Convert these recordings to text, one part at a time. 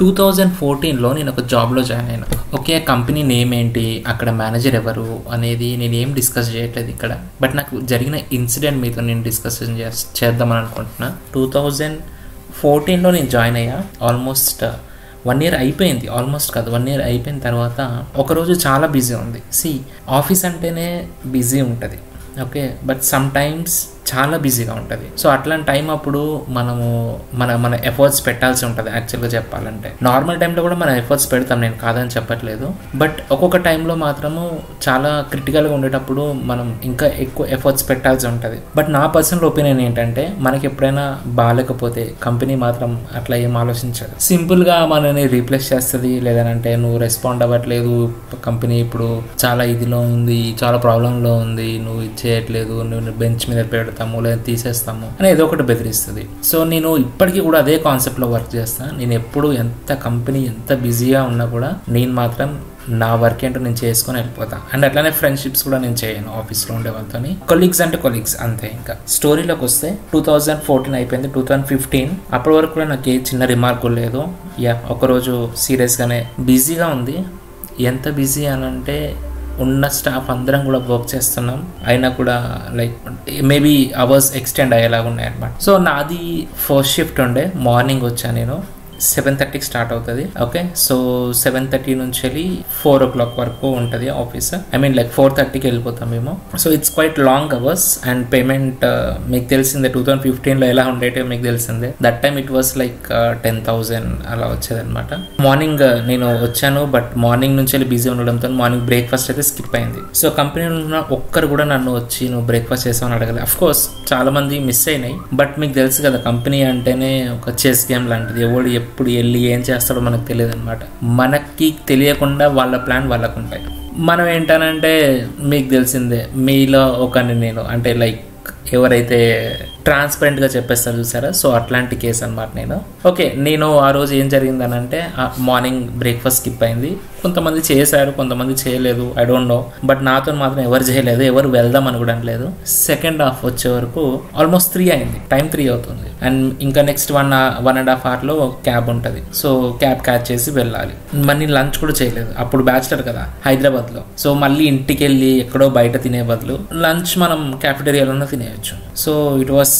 2014లో నేను ఒక జాబ్లో జాయిన్ అయినా. ఓకే, కంపెనీ నేమ్ ఏంటి, అక్కడ మేనేజర్ ఎవరు అనేది నేను ఏం డిస్కస్ చేయట్లేదు ఇక్కడ. బట్ నాకు జరిగిన ఇన్సిడెంట్ మీతో నేను డిస్కషన్ చేద్దామని అనుకుంటున్నా. 2014లో నేను జాయిన్ అయ్యా. ఆల్మోస్ట్ 1 year అయిపోయింది. ఆల్మోస్ట్ కాదు, 1 year అయిపోయిన తర్వాత ఒకరోజు చాలా బిజీ ఉంది. ఆఫీస్ అంటేనే బిజీ ఉంటుంది, ఓకే, బట్ సమ్ టైమ్స్ చాలా బిజీగా ఉంటుంది. సో అట్లాంటి టైం అప్పుడు మనము మన ఎఫర్ట్స్ పెట్టాల్సి ఉంటుంది. యాక్చువల్గా చెప్పాలంటే నార్మల్ టైంలో కూడా మనం ఎఫర్ట్స్ పెడతాం, నేను కాదని చెప్పట్లేదు. బట్ ఒక్కొక్క టైంలో మాత్రము చాలా క్రిటికల్గా ఉండేటప్పుడు మనం ఇంకా ఎక్కువ ఎఫర్ట్స్ పెట్టాల్సి ఉంటుంది. బట్ నా పర్సనల్ ఒపీనియన్ ఏంటంటే, మనకి ఎప్పుడైనా బాగాలేకపోతే కంపెనీ మాత్రం అట్లా ఏం ఆలోచించదు. సింపుల్గా మనని రీప్లేస్ చేస్తుంది, లేదంటే నువ్వు రెస్పాండ్ అవ్వట్లేదు, కంపెనీ ఇప్పుడు చాలా ఇదిలో ఉంది, చాలా ప్రాబ్లంలో ఉంది, నువ్వు ఇది చేయట్లేదు, నువ్వు బెంచ్ మీద పెడతాము లేదా తీసేస్తాము అని ఏదో ఒకటి బెదిరిస్తుంది. సో నేను ఇప్పటికీ కూడా అదే కాన్సెప్ట్లో వర్క్ చేస్తాను. నేను ఎప్పుడు కంపెనీ ఎంత బిజీగా ఉన్నా కూడా నేను మాత్రం నా వర్క్ ఏంటో నేను చేసుకొని వెళ్ళిపోతాను. అండ్ అట్లానే ఫ్రెండ్షిప్స్ కూడా నేను చేయను ఆఫీస్లో ఉండే వాళ్ళతో. కొలీగ్స్ అంటే కొలీగ్స్ అంతే. ఇంకా స్టోరీలోకి వస్తే 2014 అయిపోయింది, 2015 అప్పటి వరకు కూడా నాకు ఏ చిన్న రిమార్క్ లేదు. ఒకరోజు సీరియస్గానే బిజీగా ఉంది. ఎంత బిజీ అని అంటే, ఉన్న స్టాఫ్ అందరం కూడా వర్క్ చేస్తున్నాం, అయినా కూడా లైక్ మేబీ అవర్స్ ఎక్స్టెండ్ అయ్యేలాగా ఉన్నాయన్నమాట. సో నాది ఫస్ట్ షిఫ్ట్ ఉండే, మార్నింగ్ వచ్చాను నేను. 7:30కి స్టార్ట్ అవుతుంది, ఓకే. సో 7:30 నుంచి వెళ్ళి 4 o'clock వరకు ఉంటుంది ఆఫీస్. ఐ మీన్ లైక్ 4:30కి వెళ్ళిపోతాం మేము. So it's quite long hours. And payment మీకు తెలిసిందే, 2015లో ఎలా ఉండేటో మీకు తెలిసిందే. That time it was like 10,000 అలా వచ్చేది అనమాట. మార్నింగ్ నేను వచ్చాను, బట్ మార్నింగ్ నుంచి వెళ్ళి బిజీ ఉండడంతో మార్నింగ్ బ్రేక్ఫాస్ట్ అయితే స్కిప్ అయింది. సో కంపెనీలో ఉన్న ఒక్కరు కూడా నన్ను వచ్చి నువ్వు బ్రేక్ఫాస్ట్ చేసామని అడగలేదు. అఫ్ కోర్స్ చాలా మంది మిస్ అయినాయి, బట్ మీకు తెలుసు కదా, కంపెనీ అంటేనే ఒక చెస్ గేమ్ లాంటిది. ఎవడు ఎప్పుడు వెళ్ళి ఏం చేస్తాడో మనకు తెలియదు అనమాట. మనకి తెలియకుండా వాళ్ళ ప్లాన్ వాళ్ళకు ఉంటాయి. మనం ఏంటనంటే, మీకు తెలిసిందే, మీలో ఒకరిని నేను, అంటే లైక్ ఎవరైతే ట్రాన్స్పరెంట్గా చెప్పేస్తారు చూసారా, సో అట్లాంటి కేసు అనమాట నేను. ఓకే, నేను ఆ రోజు ఏం జరిగిందనంటే, మార్నింగ్ బ్రేక్ఫాస్ట్ స్కిప్ అయింది. కొంతమంది చేశారు, కొంతమంది చేయలేదు, ఐ డోంట్ నో. బట్ నాతో మాత్రం ఎవరు చేయలేదు, ఎవరు వెళ్దాం అని కూడా అనలేదు. సెకండ్ హాఫ్ వచ్చే వరకు ఆల్మోస్ట్ 3 అయింది, టైం 3 అవుతుంది. అండ్ ఇంకా నెక్స్ట్ 1.5 hourలో క్యాబ్ ఉంటుంది. సో క్యాబ్ క్యాచ్ చేసి వెళ్ళాలి. మళ్ళీ లంచ్ కూడా చేయలేదు, అప్పుడు బ్యాచిలర్ కదా హైదరాబాద్లో. సో మళ్ళీ ఇంటికి వెళ్ళి ఎక్కడో బయట తినే బదులు లంచ్ మనం క్యాఫెటేరియాలోనే తినేయచ్చు. So it was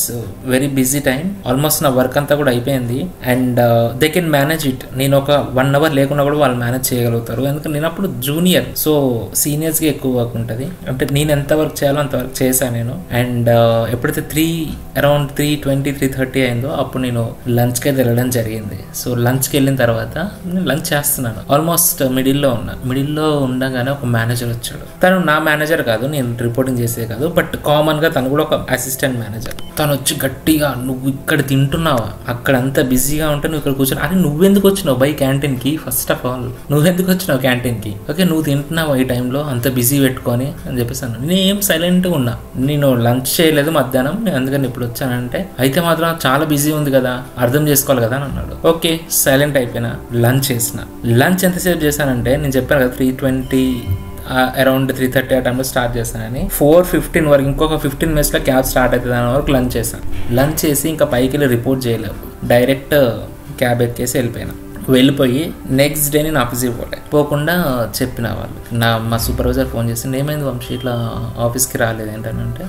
very busy time. Almost నా వర్క్ అంతా కూడా అయిపోయింది. And they can manage it. నేను ఒక 1 hour లేకుండా కూడా వాళ్ళు మేనేజ్ చేయగలుగుతారు, ఎందుకంటే నేను అప్పుడు జూనియర్. సో సీనియర్స్కి ఎక్కువ వర్క్ ఉంటుంది. అంటే నేను ఎంత వర్క్ చేయాలో అంత వర్క్ చేశాను నేను. అండ్ ఎప్పుడైతే అరౌండ్ 3:20, 3:30 అయిందో అప్పుడు నేను లంచ్కి అయితే వెళ్ళడం జరిగింది. సో లంచ్కి వెళ్ళిన తర్వాత నేను లంచ్ చేస్తున్నాను, ఆల్మోస్ట్ మిడిల్లో ఉండగానే ఒక మేనేజర్ వచ్చాడు. తను నా మేనేజర్ కాదు, నేను రిపోర్టింగ్ చేసే కాదు, బట్ కామన్గా తను కూడా ఒక అసిస్టెంట్ మేనేజర్. తను వచ్చి గట్టిగా, నువ్వు ఇక్కడ తింటున్నావా, అక్కడ అంతా బిజీగా ఉంటే నువ్వు ఇక్కడ కూర్చొని, అరే నువ్వెందుకు వచ్చినావు బై క్యాంటీన్కి, ఫస్ట్ ఆఫ్ ఆల్ నువ్వెందుకు వచ్చినావు క్యాంటీన్కి, ఓకే నువ్వు తింటున్నావు ఈ టైంలో అంత బిజీ పెట్టుకొని అని చెప్పేసాను. నేను ఏం సైలెంట్గా ఉన్నా, నేను లంచ్ చేయలేదు మధ్యాహ్నం, నేను అందుకని ఇప్పుడు వచ్చానంటే, అయితే మాత్రం చాలా బిజీ ఉంది కదా, అర్థం చేసుకోవాలి కదా అని అన్నాడు. ఓకే సైలెంట్ అయిపోయినా, లంచ్ చేసిన. లంచ్ ఎంతసేపు చేశానంటే, నేను చెప్పాను కదా 3:20 అరౌండ్ 3:30 ఆ టైంలో స్టార్ట్ చేశానని, 4:15 వరకు, ఇంకొక 15 minutesలో క్యాబ్ స్టార్ట్ అవుతుంది అన్న వరకు లంచ్ చేశాను. లంచ్ చేసి ఇంకా పైకి వెళ్ళి రిపోర్ట్ చేయలేవు, డైరెక్ట్ క్యాబ్ ఎక్కేసి వెళ్ళిపోయి నెక్స్ట్ డే నేను ఆఫీస్కి పోకుండా చెప్పిన వాళ్ళు. మా సూపర్వైజర్ ఫోన్ చేసి, ఏమైంది వంశీ ఇట్లా ఆఫీస్కి రాలేదు ఏంటంటే,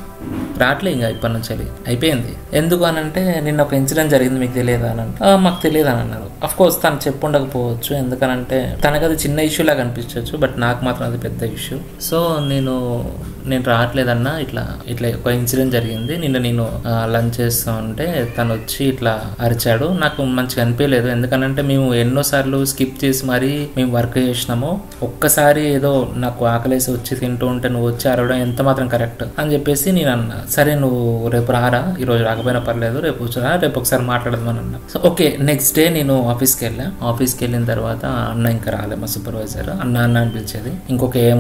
రావట్లే ఇంకా ఇప్పటి నుంచి అయిపోయింది. ఎందుకు అనంటే, నిన్న ఒక ఇన్సిడెంట్ జరిగింది మీకు తెలియదా అని అంటే, మాకు తెలియదు అని అన్నారు. అఫ్ కోర్స్ తను చెప్పుండకపోవచ్చు, ఎందుకనంటే తనకు అది చిన్న ఇష్యూ లాగా అనిపించవచ్చు, బట్ నాకు మాత్రం అది పెద్ద ఇష్యూ. సో నేను రావట్లేదన్నా, ఇట్లా ఒక ఇన్సిడెంట్ జరిగింది, నేను లంచ్ చేస్తూ ఉంటే తను వచ్చి ఇట్లా అరిచాడు, నాకు మంచిగా అనిపించలేదు. ఎందుకనంటే మేము ఎన్నోసార్లు స్కిప్ చేసి మరీ మేము వర్క్ చేసినాము, ఒక్కసారి ఏదో నాకు ఆకలేసి వచ్చి తింటూ ఉంటే నువ్వు వచ్చి అరవడం ఎంత మాత్రం కరెక్ట్ అని చెప్పేసి నేను అన్నా. సరే నువ్వు రేపు రారా, ఈరోజు రాకపోయినా పర్లేదు, రేపు వచ్చా, రేపు ఒకసారి మాట్లాడదామని అన్నా. సో ఓకే, నెక్స్ట్ డే నేను ఆఫీస్కి వెళ్ళిన తర్వాత అన్న ఇంకా రాలే, మా సూపర్వైజర్ అన్న అని పిలిచేది. ఇంకొక ఏం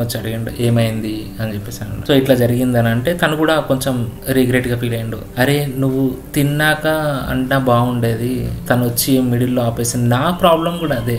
వచ్చి అడిగిండు, ఏమైంది ఏమైంది అని చెప్పేసి అన్నాడు. సో ఇట్లా జరిగిందని అంటే తను కూడా కొంచెం రిగ్రెట్గా ఫీల్ అయ్యిండు. అరే నువ్వు తిన్నాక అంటా బాగుండేది, తను వచ్చి మిడిల్లో ఆపేసింది. నా ప్రాబ్లం కూడా అదే.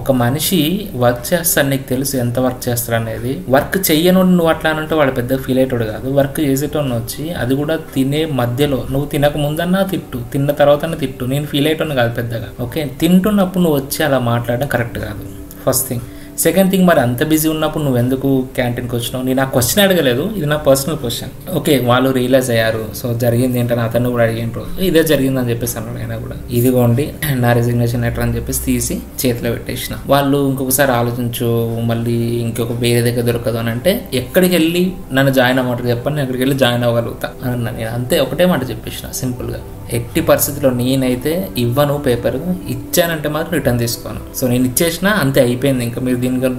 ఒక మనిషి వర్క్ చేస్తాడు, నీకు తెలుసు ఎంత వర్క్ చేస్తాడు అనేది. వర్క్ చెయ్యను నువ్వు అట్లా అంటే వాడు పెద్ద ఫీల్ అయ్యేటోడు కాదు. వర్క్ చేసేటోడిని వచ్చి అది కూడా తినే మధ్యలో, నువ్వు తినక ముందన్నా తిట్టు, తిన్న తర్వాతనే తిట్టు, నేను ఫీల్ అయ్యేటోని కాదు పెద్దగా. ఓకే, తింటున్నప్పుడు నువ్వు వచ్చి అలా మాట్లాడడం కరెక్ట్ కాదు, ఫస్ట్ థింగ్. సెకండ్ థింగ్, మరి అంత బిజీ ఉన్నప్పుడు నువ్వు ఎందుకు క్యాంటీన్కి వచ్చినావు? నేను ఆ క్వశ్చన్ అడగలేదు, ఇది నా పర్సనల్ క్వశ్చన్. ఓకే, వాళ్ళు రియలైజ్ అయ్యారు. సో జరిగింది ఏంటని అతను కూడా అడిగినారు. ఇదే జరిగిందని చెప్పేసి అన్నాడు ఆయన కూడా. ఇదిగోండి నా రిజిగ్నేషన్ లెటర్ అని చెప్పేసి తీసి చేతిలో పెట్టేసిన. వాళ్ళు ఇంకొకసారి ఆలోచించు, మళ్ళీ ఇంకొక వేరే దగ్గర దొరకదు అని అంటే, ఎక్కడికి వెళ్ళి నన్ను జాయిన్ అవ్వమంటే చెప్పండి, నేను ఎక్కడికి వెళ్ళి జాయిన్ అవ్వగలుగుతా అన్నా. నేను అంతే ఒకటే మాట చెప్పేసిన సింపుల్గా. ఎట్టి పరిస్థితిలో నేనైతే ఇవ్వను పేపర్, ఇచ్చానంటే మాత్రం రిటర్న్ తీసుకోను. సో నేను ఇచ్చేసినా అంతే, అయిపోయింది. ఇంకా మీరు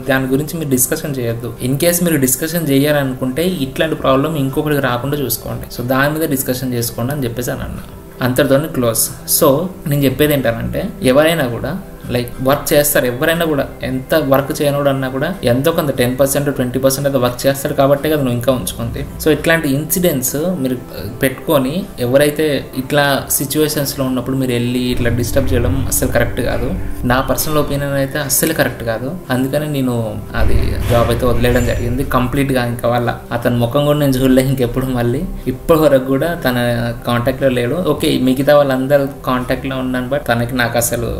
దాని గురించి మీరు డిస్కషన్ చేయొద్దు. ఇన్ కేస్ మీరు డిస్కషన్ చేయాలనుకుంటే ఇట్లాంటి ప్రాబ్లం ఇంకొకరికి రాకుండా చూసుకోండి. సో దాని మీద డిస్కషన్ చేసుకోండి అని చెప్పేసి అని అన్నా. అంతటితో క్లోజ్. సో నేను చెప్పేది ఏంటంటే, ఎవరైనా కూడా లైక్ వర్క్ చేస్తారు, ఎవరైనా కూడా ఎంత వర్క్ చేయనోడు అన్నా కూడా ఎంతో కొంత 10% 20% అయితే వర్క్ చేస్తారు కాబట్టే కదా నువ్వు ఇంకా ఉంచుకుంది. సో ఇట్లాంటి ఇన్సిడెంట్స్ మీరు పెట్టుకొని ఎవరైతే ఇట్లా సిచ్యువేషన్స్లో ఉన్నప్పుడు మీరు వెళ్ళి ఇట్లా డిస్టర్బ్ చేయడం అస్సలు కరెక్ట్ కాదు. నా పర్సనల్ ఒపీనియన్ అయితే అస్సలు కరెక్ట్ కాదు. అందుకని నేను అది జాబ్ అయితే వదిలేయడం జరిగింది కంప్లీట్గా. ఇంకా వాళ్ళ అతని ముఖం కూడా నేను చూడలే ఇంకెప్పుడు. మళ్ళీ ఇప్పటి వరకు కూడా తన కాంటాక్ట్లో లేడు. ఓకే, మిగతా వాళ్ళందరూ కాంటాక్ట్లో ఉన్నాను, బట్ తనకి నాకు అసలు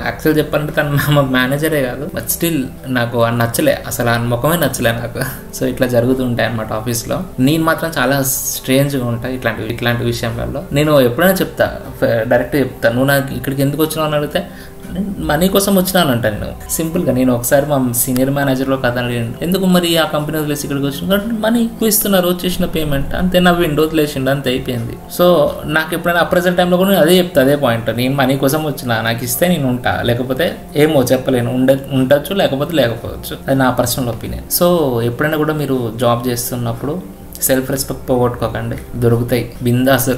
యాక్చువల్ చెప్పాలంటే తను మా మేనేజరే కాదు, బట్ స్టిల్ నాకు నచ్చలే, అసలు ఆ ముఖమే నచ్చలే నాకు. సో ఇట్లా జరుగుతుంటాయి అన్నమాట ఆఫీస్లో. నేను మాత్రం చాలా స్ట్రేంజ్గా ఉంటాయి ఇట్లాంటి విషయంలో. నేను ఎప్పుడైనా చెప్తా, డైరెక్ట్ చెప్తా, నువ్వు నాకు ఇక్కడికి ఎందుకు వచ్చినావు అని అడిగితే మనీ కోసం వచ్చినానంట. నేను సింపుల్గా, నేను ఒకసారి మా సీనియర్ మేనేజర్లో కథ అడిగాను, ఎందుకు మరి ఆ కంపెనీ వదిలేసి ఇక్కడికి వచ్చిన, మనీ ఎక్కువ ఇస్తున్నారు, వచ్చేసిన పేమెంట్ అంతే, నా విండో వదిలేసిండు, అంతే అయిపోయింది. సో నాకు ఎప్పుడైనా అప్రెజెంట్ టైంలో కూడా అదే చెప్తా, అదే పాయింట్. నేను మనీ కోసం వచ్చిన, నాకు ఇస్తే నేను ఉంటా, లేకపోతే ఏమో చెప్పలేను, ఉండొచ్చు లేకపోతే లేకపోవచ్చు. అది నా పర్సనల్ ఒపీనియన్. సో ఎప్పుడైనా కూడా మీరు జాబ్ చేస్తున్నప్పుడు సెల్ఫ్ రెస్పెక్ట్ పోగొట్టుకోకండి, దొరుకుతాయి బిందాస్